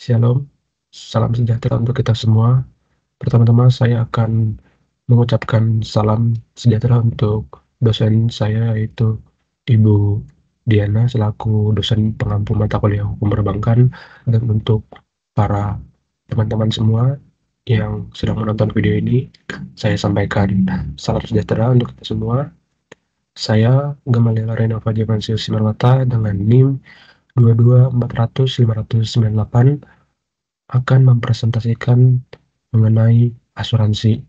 Shalom, salam sejahtera untuk kita semua. Pertama-tama saya akan mengucapkan salam sejahtera untuk dosen saya, yaitu Ibu Diana selaku dosen pengampu mata kuliah hukum perbankan, dan untuk para teman-teman semua yang sedang menonton video ini, saya sampaikan salam sejahtera untuk kita semua. Saya Gamaliel Renova Jamansius Simarmata dengan NIM 22400-598 akan mempresentasikan mengenai asuransi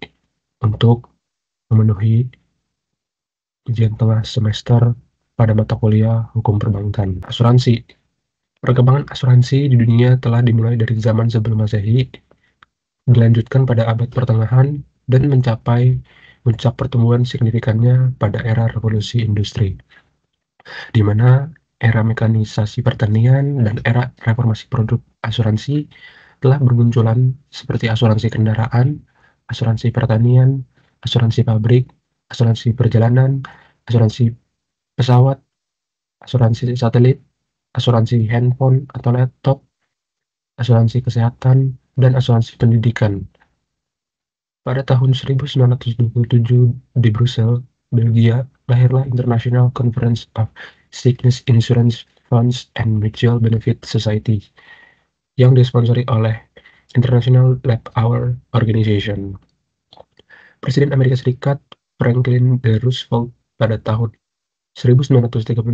untuk memenuhi ujian tengah semester pada mata kuliah hukum perbankan. Asuransi. Perkembangan asuransi di dunia telah dimulai dari zaman sebelum Masehi, dilanjutkan pada abad pertengahan, dan mencapai puncak pertumbuhan signifikannya pada era revolusi industri, di mana era mekanisasi pertanian dan era reformasi produk asuransi telah bermunculan seperti asuransi kendaraan, asuransi pertanian, asuransi pabrik, asuransi perjalanan, asuransi pesawat, asuransi satelit, asuransi handphone atau laptop, asuransi kesehatan, dan asuransi pendidikan. Pada tahun 1927 di Brussels, Belgia, lahirlah International Conference of Sickness Insurance Funds and Mutual Benefit Society yang disponsori oleh International Lab Hour Organization. Presiden Amerika Serikat Franklin D. Roosevelt pada tahun 1935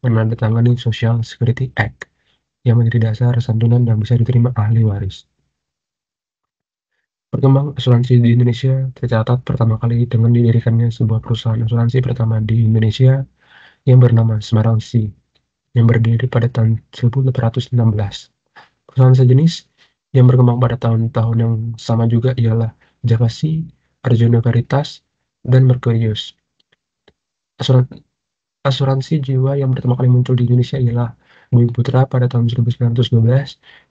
menandatangani Social Security Act yang menjadi dasar santunan yang bisa diterima ahli waris. Perkembangan asuransi di Indonesia tercatat pertama kali dengan didirikannya sebuah perusahaan asuransi pertama di Indonesia yang bernama Semarang Sea, yang berdiri pada tahun 1816. Perusahaan sejenis yang berkembang pada tahun-tahun yang sama juga ialah Javasi, Arjuna Veritas, dan Mercurius. Asuransi jiwa yang pertama kali muncul di Indonesia ialah Bumi Putra pada tahun 1912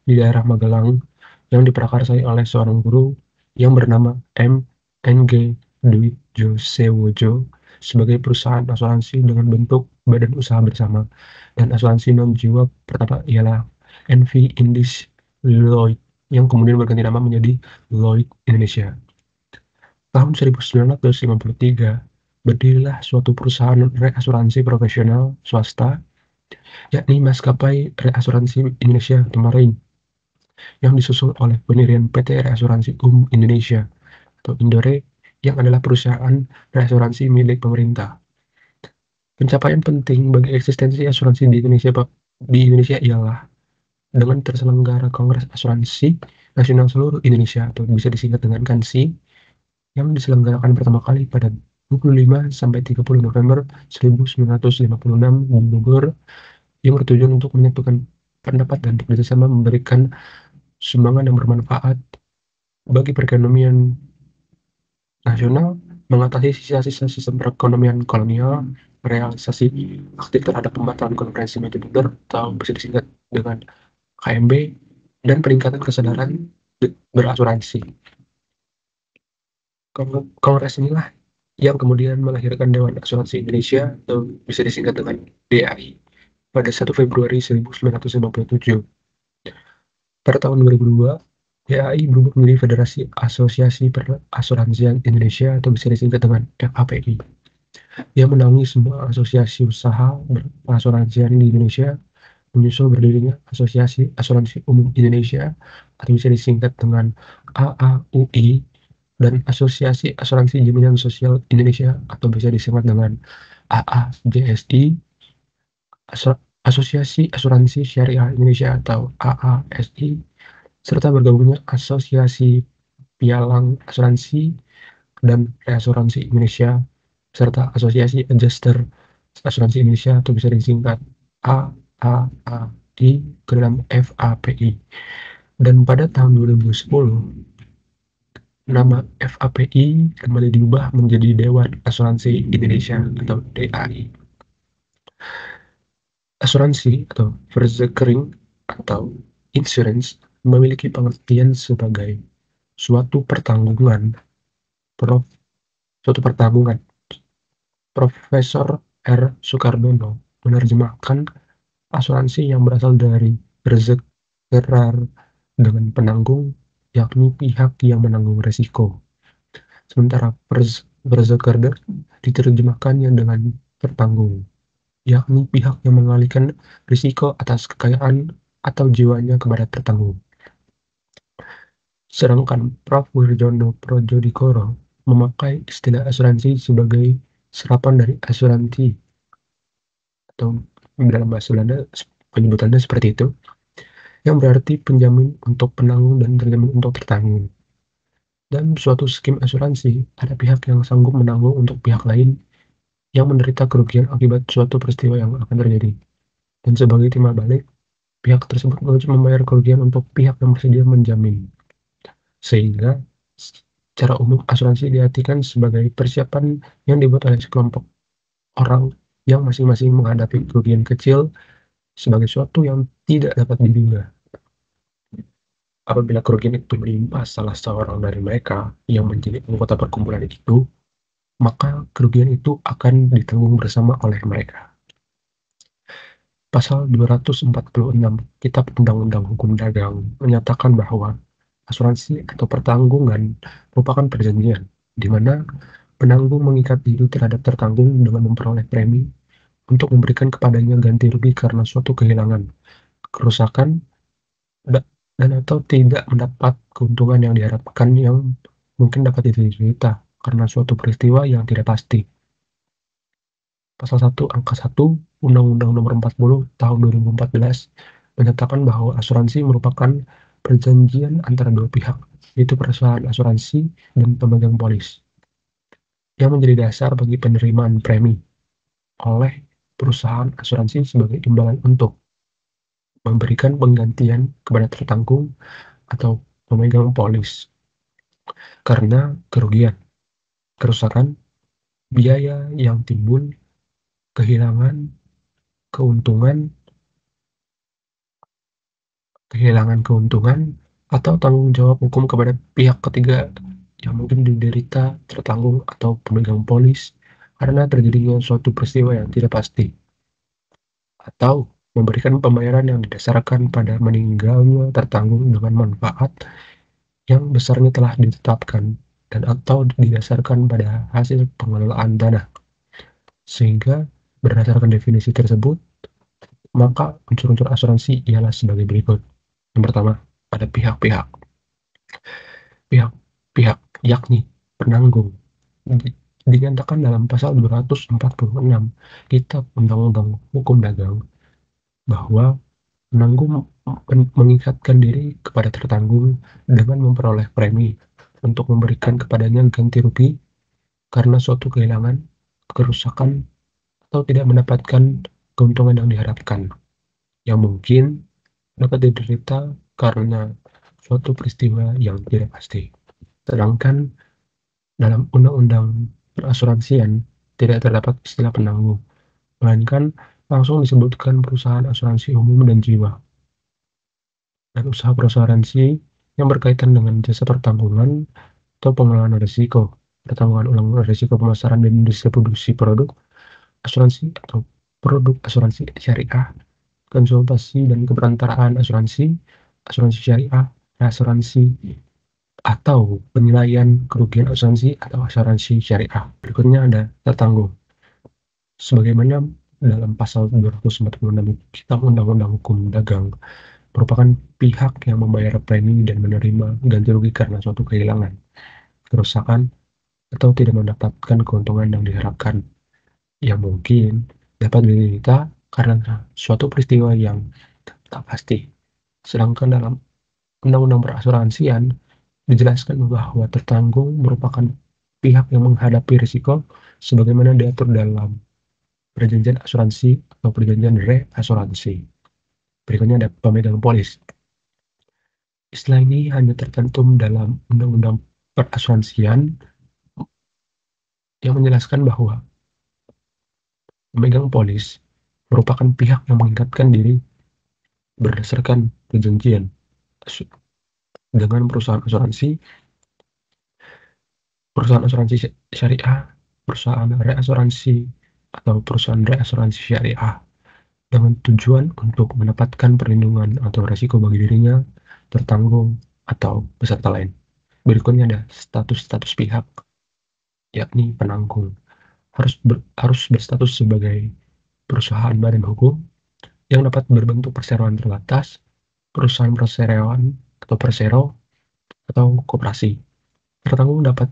di daerah Magelang, yang diprakarsai oleh seorang guru yang bernama M. N.G. Dwi Josewojo sebagai perusahaan asuransi dengan bentuk badan usaha bersama, dan asuransi non-jiwa pertama ialah NV Indis Lloyd yang kemudian berganti nama menjadi Lloyd Indonesia. Tahun 1953, berdirilah suatu perusahaan reasuransi profesional swasta, yakni Maskapai Reasuransi Indonesia Marine, yang disusul oleh pendirian PT Reasuransi Indonesia atau Indore, yang adalah perusahaan reasuransi milik pemerintah. Pencapaian penting bagi eksistensi asuransi di Indonesia ialah dengan terselenggara Kongres Asuransi Nasional Seluruh Indonesia atau bisa disingkat dengan KANSI, yang diselenggarakan pertama kali pada 25 sampai 30 November 1956 di Bogor, yang bertujuan untuk menyatukan pendapat dan bekerjasama memberikan sumbangan yang bermanfaat bagi perekonomian nasional, mengatasi sisa-sisa sistem perekonomian kolonial, realisasi aktif terhadap pembatalan konferensi Montpellier atau bisa disingkat dengan KMB, dan peningkatan kesadaran berasuransi. Kongres inilah yang kemudian melahirkan Dewan Asuransi Indonesia atau bisa disingkat dengan DAI pada 1 Februari 1957. Pada tahun 2002, DAI berubah menjadi Federasi Asosiasi Perasuransian Indonesia atau bisa disingkat dengan FAPI, yang menaungi semua asosiasi usaha perasuransian di Indonesia, menyusul berdirinya Asosiasi Asuransi Umum Indonesia atau bisa disingkat dengan AAUI, dan Asosiasi Asuransi Jaminan Sosial Indonesia atau bisa disingkat dengan AAJSI, Asosiasi Asuransi Syariah Indonesia atau AASI, serta bergabungnya Asosiasi Pialang Asuransi dan Reasuransi Indonesia, serta Asosiasi Adjuster Asuransi Indonesia atau bisa disingkat AAAI ke dalam FAPI. Dan pada tahun 2010, nama FAPI kembali diubah menjadi Dewan Asuransi Indonesia atau DAI. Asuransi atau verzekering atau insurance memiliki pengertian sebagai suatu pertanggungan. Profesor R. Sukardono menerjemahkan asuransi yang berasal dari berzekerar dengan penanggung, yakni pihak yang menanggung resiko. Sementara Berserker diterjemahkannya dengan tertanggung, yakni pihak yang mengalihkan risiko atas kekayaan atau jiwanya kepada tertanggung. Sedangkan Prof. Wirjono Prodjodikoro memakai istilah asuransi sebagai serapan dari asuransi, atau dalam bahasa Belanda penyebutannya seperti itu, yang berarti penjamin untuk penanggung dan terjamin untuk tertanggung. Dalam suatu skim asuransi, ada pihak yang sanggup menanggung untuk pihak lain yang menderita kerugian akibat suatu peristiwa yang akan terjadi. Dan sebagai timbal balik, pihak tersebut wajib membayar kerugian untuk pihak yang bersedia menjamin. Sehingga secara umum asuransi diartikan sebagai persiapan yang dibuat oleh sekelompok orang yang masing-masing menghadapi kerugian kecil sebagai sesuatu yang tidak dapat diduga. Apabila kerugian itu menimpa salah seorang dari mereka yang menjadi anggota perkumpulan itu, maka kerugian itu akan ditanggung bersama oleh mereka. Pasal 246 Kitab Undang-Undang Hukum Dagang menyatakan bahwa asuransi atau pertanggungan merupakan perjanjian di mana penanggung mengikat diri terhadap tertanggung dengan memperoleh premi untuk memberikan kepadanya ganti rugi karena suatu kehilangan, kerusakan, dan atau tidak mendapat keuntungan yang diharapkan yang mungkin dapat diderita karena suatu peristiwa yang tidak pasti. Pasal 1 Angka 1 Undang-Undang Nomor 40 Tahun 2014 menyatakan bahwa asuransi merupakan perjanjian antara dua pihak, yaitu perusahaan asuransi dan pemegang polis, yang menjadi dasar bagi penerimaan premi oleh perusahaan asuransi sebagai imbalan untuk memberikan penggantian kepada tertanggung atau pemegang polis karena kerugian, kerusakan, biaya yang timbul, kehilangan keuntungan, atau tanggung jawab hukum kepada pihak ketiga yang mungkin diderita tertanggung atau pemegang polis karena terjadinya suatu peristiwa yang tidak pasti, atau memberikan pembayaran yang didasarkan pada meninggalnya tertanggung dengan manfaat yang besarnya telah ditetapkan dan atau didasarkan pada hasil pengelolaan dana. Sehingga berdasarkan definisi tersebut, maka unsur-unsur asuransi ialah sebagai berikut. Yang pertama, ada pihak-pihak, yakni penanggung, dinyatakan dalam pasal 246 Kitab Undang-Undang Hukum Dagang bahwa penanggung mengikatkan diri kepada tertanggung dengan memperoleh premi untuk memberikan kepadanya ganti rugi karena suatu kehilangan, kerusakan, atau tidak mendapatkan keuntungan yang diharapkan, yang mungkin dapat diderita karena suatu peristiwa yang tidak pasti. Sedangkan dalam undang-undang perasuransian tidak terdapat istilah penanggung, melainkan langsung disebutkan perusahaan asuransi umum dan jiwa. Dan usaha perasuransi yang berkaitan dengan jasa pertanggungan atau pengelolaan risiko, pertanggungan ulang risiko pemasaran dan distribusi produk asuransi atau produk asuransi syariah, konsultasi dan keperantaraan asuransi, asuransi syariah, asuransi atau penilaian kerugian asuransi atau asuransi syariah. Berikutnya ada tertanggung. Sebagaimana dalam pasal 246 Kitab Undang-Undang Hukum Dagang, merupakan pihak yang membayar premi dan menerima ganti rugi karena suatu kehilangan, kerusakan, atau tidak mendapatkan keuntungan yang diharapkan, yang mungkin dapat diderita karena suatu peristiwa yang tak pasti. Sedangkan dalam undang-undang perasuransian dijelaskan bahwa tertanggung merupakan pihak yang menghadapi risiko sebagaimana diatur dalam perjanjian asuransi atau perjanjian reasuransi. Berikutnya ada pemegang polis. Istilah ini hanya tercantum dalam undang-undang perasuransian yang menjelaskan bahwa pemegang polis merupakan pihak yang mengikatkan diri berdasarkan perjanjian dengan perusahaan asuransi syariah, perusahaan reasuransi, atau perusahaan reasuransi syariah dengan tujuan untuk mendapatkan perlindungan atau resiko bagi dirinya tertanggung, atau peserta lain. Berikutnya ada status-status pihak, yakni penanggung. Harus berstatus sebagai perusahaan badan hukum yang dapat berbentuk perseroan terbatas, perusahaan perseroan atau persero, atau koperasi. Tertanggung dapat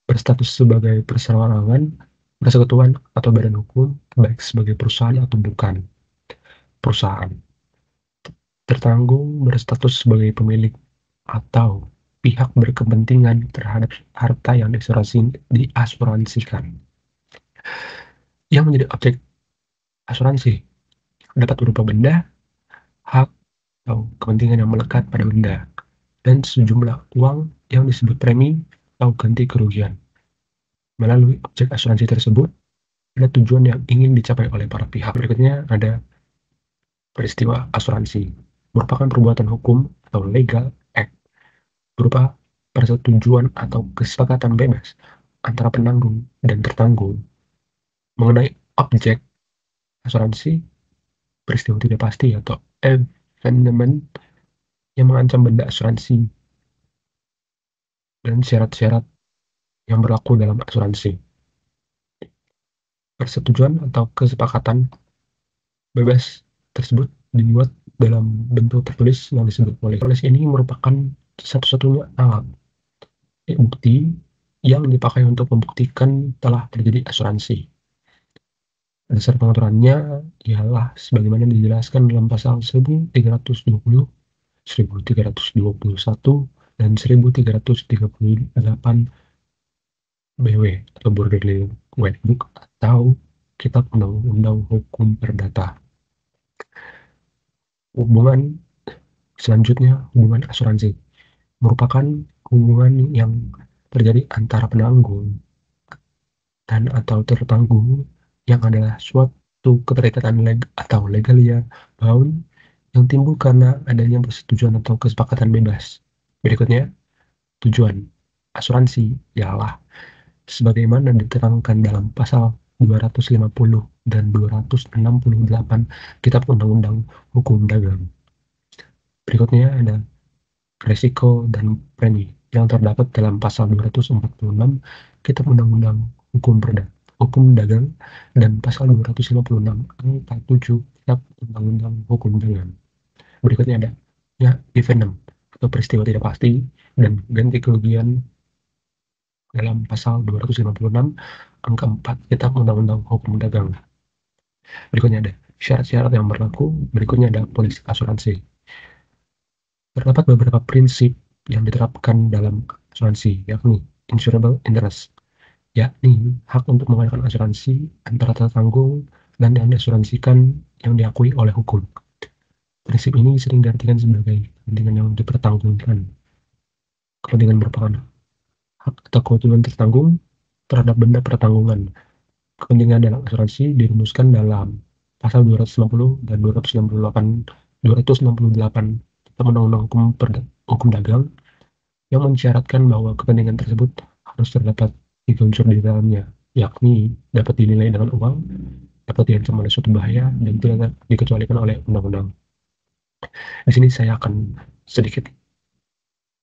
berstatus sebagai perseorangan, persekutuan, atau badan hukum, baik sebagai perusahaan atau bukan perusahaan. Tertanggung berstatus sebagai pemilik atau pihak berkepentingan terhadap harta yang diasuransikan. Yang menjadi objek asuransi dapat berupa benda, hak, atau kepentingan yang melekat pada benda, dan sejumlah uang yang disebut premi atau ganti kerugian. Melalui objek asuransi tersebut, ada tujuan yang ingin dicapai oleh para pihak. Berikutnya ada peristiwa asuransi, merupakan perbuatan hukum atau legal act, berupa persetujuan atau kesepakatan bebas antara penanggung dan tertanggung mengenai objek asuransi, peristiwa tidak pasti atau evenement yang mengancam benda asuransi, dan syarat-syarat yang berlaku dalam asuransi. Persetujuan atau kesepakatan bebas tersebut dibuat dalam bentuk tertulis yang disebut tertulis ini merupakan satu-satunya alat bukti yang dipakai untuk membuktikan telah terjadi asuransi. Dasar pengaturannya ialah sebagaimana dijelaskan dalam pasal 1320, 1321, dan 1338 BW atau Borderline White Book atau Kitab Undang-Undang Hukum Perdata. Hubungan selanjutnya, hubungan asuransi, merupakan hubungan yang terjadi antara penanggung dan atau tertanggung yang adalah suatu keterikatan atau legalia bound yang timbul karena adanya persetujuan atau kesepakatan bebas. Berikutnya, tujuan asuransi ialah sebagaimana diterangkan dalam pasal 250 dan 268 Kitab Undang-Undang Hukum Dagang. Berikutnya ada risiko dan premi yang terdapat dalam pasal 246 Kitab Undang-Undang Hukum Dagang dan pasal 256 angka 7 Kitab Undang-Undang Hukum Dagang. Berikutnya ada event atau peristiwa tidak pasti dan ganti kerugian dalam pasal 256 angka 4 Kitab Undang-Undang Hukum Dagang. Berikutnya ada syarat-syarat yang berlaku. Berikutnya ada polis asuransi. Terdapat beberapa prinsip yang diterapkan dalam asuransi, yakni insurable interest, yakni hak untuk mengadakan asuransi antara tertanggung dan yang diasuransikan yang diakui oleh hukum. Prinsip ini sering diartikan sebagai kepentingan yang dipertanggungkan. Kepentingan merupakan hak atau kewajiban tertanggung terhadap benda pertanggungan. Kepentingan dalam asuransi dirumuskan dalam pasal 250 dan 268 Kitab Undang-Undang Hukum Dagang yang mensyaratkan bahwa kepentingan tersebut harus terdapat 3 unsur di dalamnya, yakni dapat dinilai dengan uang, dapat diancam oleh suatu bahaya, dan tidak dikecualikan oleh undang-undang. Di sini saya akan sedikit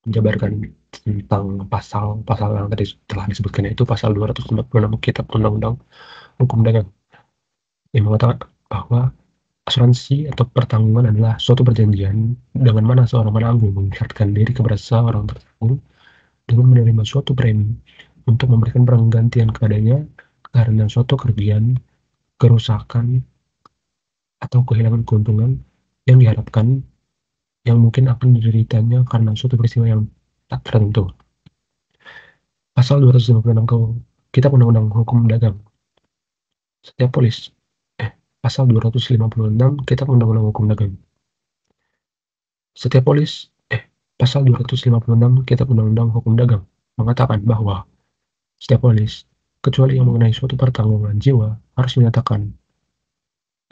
menjabarkan tentang pasal-pasal yang tadi telah disebutkan, yaitu pasal 246 Kitab Undang-Undang Hukum Dagang yang mengatakan bahwa asuransi atau pertanggungan adalah suatu perjanjian dengan mana seorang penanggung mengikat diri kepada seorang tertanggung dengan menerima suatu premi untuk memberikan penggantian kepadanya karena suatu kerugian, kerusakan, atau kehilangan keuntungan yang diharapkan yang mungkin akan dideritanya karena suatu peristiwa yang tak tertentu. Pasal 256 Kitab Undang-Undang Hukum Dagang. Setiap polis Pasal 256 Kitab Undang-Undang Hukum Dagang. Setiap polis Pasal 256 Kitab Undang-Undang Hukum Dagang mengatakan bahwa setiap polis, kecuali yang mengenai suatu pertanggungan jiwa, harus menyatakan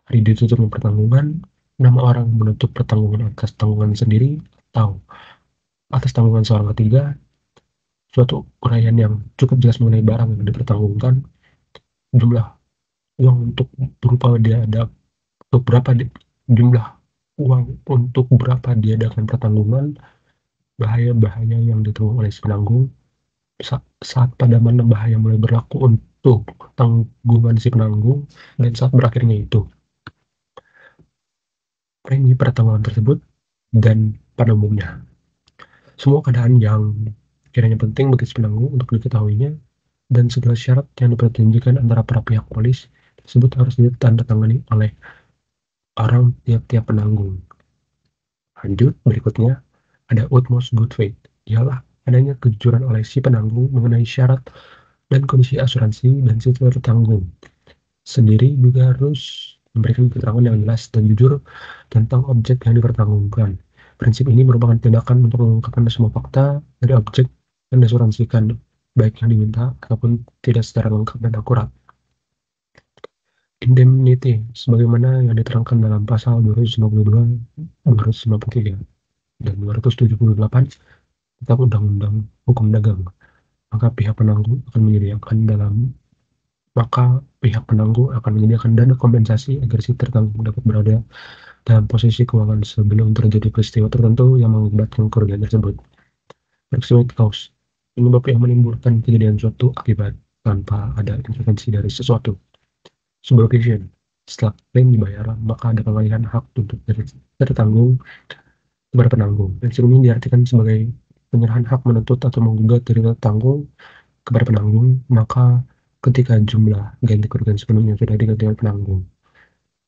hari ditutupnya pertanggungan, nama orang menutup pertanggungan atas tanggungan sendiri atau atas tanggungan seorang ketiga, suatu uraian yang cukup jelas mengenai barang yang dipertanggungkan, jumlah uang untuk berupa jumlah uang untuk berapa diadakan pertanggungan, bahaya-bahaya yang ditanggung oleh si penanggung saat padanan bahaya mulai berlaku untuk tanggungan si penanggung dan saat berakhirnya itu premi pertanggungan tersebut dan pada umumnya semua keadaan yang kiranya penting bagi si penanggung untuk diketahuinya dan segala syarat yang diperjanjikan antara para pihak polis tersebut harus ditandatangani oleh orang tiap-tiap penanggung. Lanjut, berikutnya ada utmost good faith, ialah adanya kejujuran oleh si penanggung mengenai syarat dan kondisi asuransi dan si tertanggung. Sendiri juga harus memberikan keterangan yang jelas dan jujur tentang objek yang dipertanggungan. Prinsip ini merupakan tindakan untuk mengungkapkan semua fakta dari objek yang diasuransikan, baik yang diminta ataupun tidak secara lengkap dan akurat. Indemnity, sebagaimana yang diterangkan dalam pasal 252, 253, dan 278 Kitab Undang-Undang Hukum Dagang, maka pihak penanggung akan menyediakan dana kompensasi agar si tertanggung dapat berada dalam posisi keuangan sebelum terjadi peristiwa tertentu yang mengakibatkan kerugian tersebut. Proximate cause, penyebab yang menimbulkan kejadian suatu akibat tanpa ada intervensi dari sesuatu. Subrogation, setelah klaim dibayar, maka ada pengalihan hak untuk dari tertanggung kepada penanggung. Prinsip ini diartikan sebagai penyerahan hak menuntut atau menggugat dari tertanggung kepada penanggung, maka ketika jumlah ganti kerugian sepenuhnya sudah diganti oleh penanggung.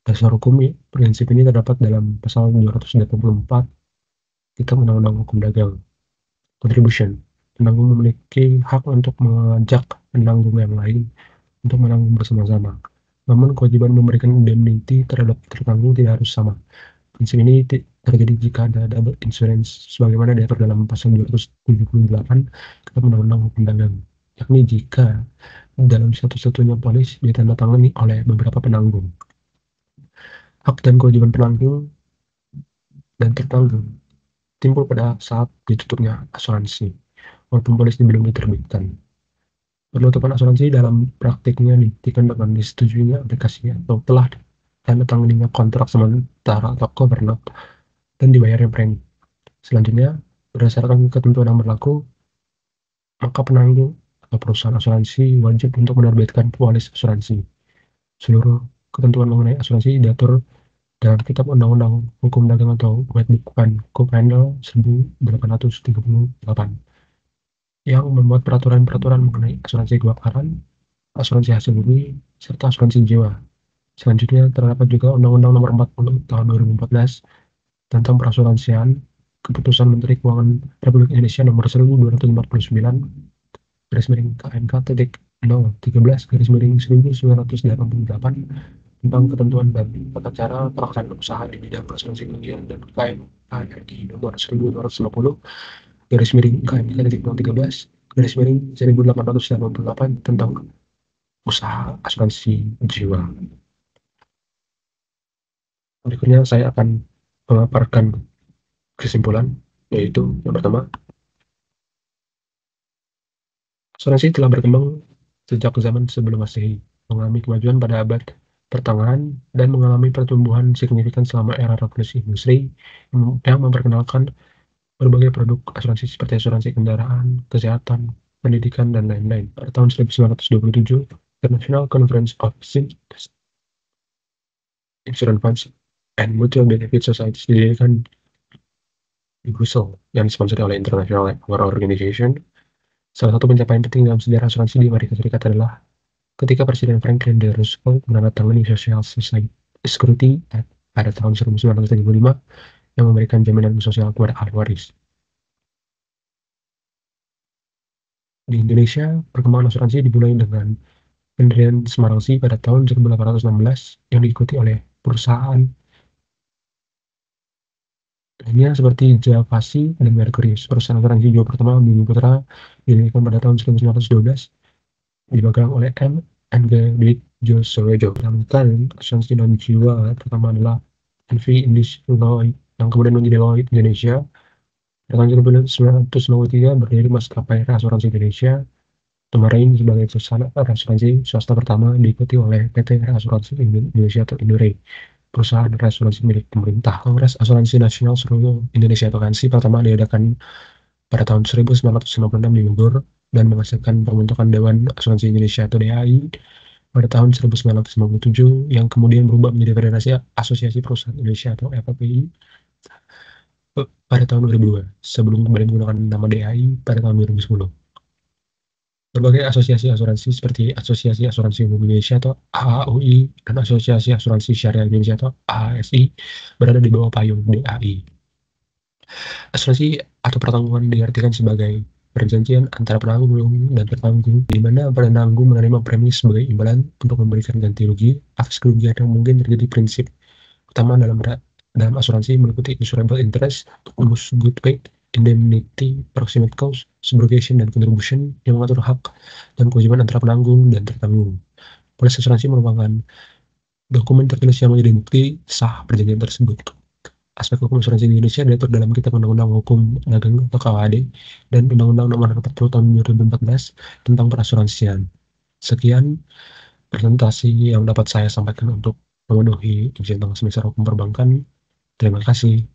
Dasar hukum prinsip ini terdapat dalam pasal 284 Kitab Undang-Undang Hukum Dagang. Contribution, penanggung memiliki hak untuk mengajak penanggung yang lain untuk menanggung bersama-sama. Namun kewajiban memberikan indemnity terhadap tertanggung tidak harus sama. Prinsip ini terjadi jika ada double insurance sebagaimana diatur dalam pasal 278 Kitab Undang-Undang Hukum Dagang, yakni jika dalam satu-satunya polis ditandatangani oleh beberapa penanggung. Hak dan kewajiban penanggung dan tertanggung timbul pada saat ditutupnya asuransi, walaupun polis belum diterbitkan. Penutupan asuransi dalam praktiknya dibuktikan dengan disetujuinya aplikasi atau telah ditandatanganinya kontrak sementara atau covenant dan dibayarnya premi. Selanjutnya, berdasarkan ketentuan yang berlaku, maka penanggung atau perusahaan asuransi wajib untuk menerbitkan polis asuransi. Seluruh ketentuan mengenai asuransi diatur dalam Kitab Undang-Undang Hukum Dagang atau White Book Panel 1838 yang membuat peraturan-peraturan mengenai asuransi kebakaran, asuransi hasil bumi, serta asuransi jiwa. Selanjutnya terdapat juga Undang-Undang Nomor 40 Tahun 2014 tentang perasuransian, Keputusan Menteri Keuangan Republik Indonesia Nomor 1249 KMK-013-1988 tentang ketentuan dan tata cara pelaksanaan usaha di bidang asuransi kerugian dan KMK Nomor 1250 KMK-013-1888 tentang usaha asuransi jiwa. Berikutnya saya akan memaparkan kesimpulan, yaitu yang pertama, asuransi telah berkembang sejak zaman sebelum Masehi, mengalami kemajuan pada abad pertengahan dan mengalami pertumbuhan signifikan selama era revolusi industri yang memperkenalkan berbagai produk asuransi seperti asuransi kendaraan, kesehatan, pendidikan, dan lain-lain. Pada tahun 1927, International Conference of Insurance Funds and Mutual Benefit Societies didirikan di Brussels yang disponsori oleh International Labor Organization. Salah satu pencapaian penting dalam sejarah asuransi di Amerika Serikat adalah ketika Presiden Franklin D. Roosevelt menandatangani Social Security Act pada tahun 1935 yang memberikan jaminan sosial kepada ahli waris. Di Indonesia, perkembangan asuransi dimulai dengan pendirian Semarangsi pada tahun 1816 yang diikuti oleh perusahaan lainnya seperti Javasi dan Merkurius. Perusahaan asuransi jiwa pertama Bumi Putra didirikan pada tahun 1912 dipegang oleh M.N.G. Dwijosowejo. Sedangkan asuransi non-jiwa pertama adalah NV English Lloyd yang kemudian menjadi Lloyd Indonesia. Pada tahun 1993 berdiri Maskapai Asuransi Indonesia. Kemarin sebagai perusahaan asuransi swasta pertama diikuti oleh PT Asuransi Indonesia atau Indore, perusahaan asuransi milik pemerintah. Kongres Asuransi Nasional Seluruh Indonesia atau KANSI pertama diadakan pada tahun 1996 dimundur dan menghasilkan pembentukan Dewan Asuransi Indonesia atau DAI pada tahun 1997 yang kemudian berubah menjadi Federasi Asosiasi Perusahaan Indonesia atau FAPI pada tahun 2002 sebelum kembali menggunakan nama DAI pada tahun 2010. Berbagai asosiasi asuransi seperti Asosiasi Asuransi Umum Indonesia atau AAUI dan Asosiasi Asuransi Syariah Indonesia atau AASI berada di bawah payung DAI. Asuransi atau pertanggungan diartikan sebagai perjanjian antara penanggung dan tertanggung, di mana penanggung menerima premi sebagai imbalan untuk memberikan ganti rugi atas kerugian yang mungkin terjadi. Prinsip utama dalam asuransi meliputi insurable interest, bonus good faith, indemnity, proximate cost, subrogation, dan contribution yang mengatur hak dan kewajiban antara penanggung dan tertanggung. Polis asuransi merupakan dokumen tertulis yang menjadi bukti sah perjanjian tersebut. Aspek hukum asuransi di Indonesia diatur dalam Kitab Undang-Undang Hukum Dagang atau KUHD dan Undang-Undang Nomor 40 Tahun 2014 tentang perasuransian. Sekian presentasi yang dapat saya sampaikan untuk memenuhi ujian tentang semester hukum perbankan. Terima kasih.